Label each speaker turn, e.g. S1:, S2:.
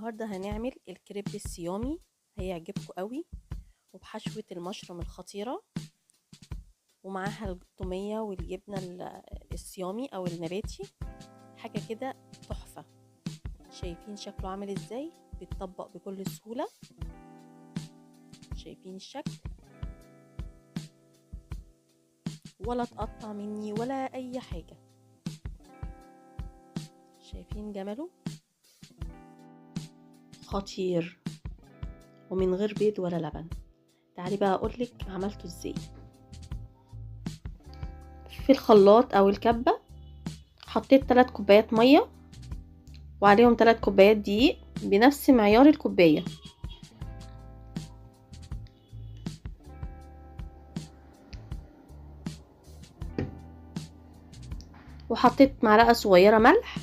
S1: النهاردة هنعمل الكريب الصيامي، هيعجبكم قوي، وبحشوة المشروم الخطيرة، ومعاها التومية والجبنة الصيامي او النباتي. حاجة كده تحفة. شايفين شكله عامل ازاي؟ بيتطبق بكل سهولة. شايفين الشكل؟ ولا تقطع مني ولا اي حاجة. شايفين جماله؟ خطير، ومن غير بيض ولا لبن. تعالي بقى اقولك عملته ازاي. في الخلاط او الكبة حطيت 3 كوبايات مية، وعليهم 3 كوبايات دقيق بنفس معيار الكوباية، وحطيت معلقة صغيرة ملح،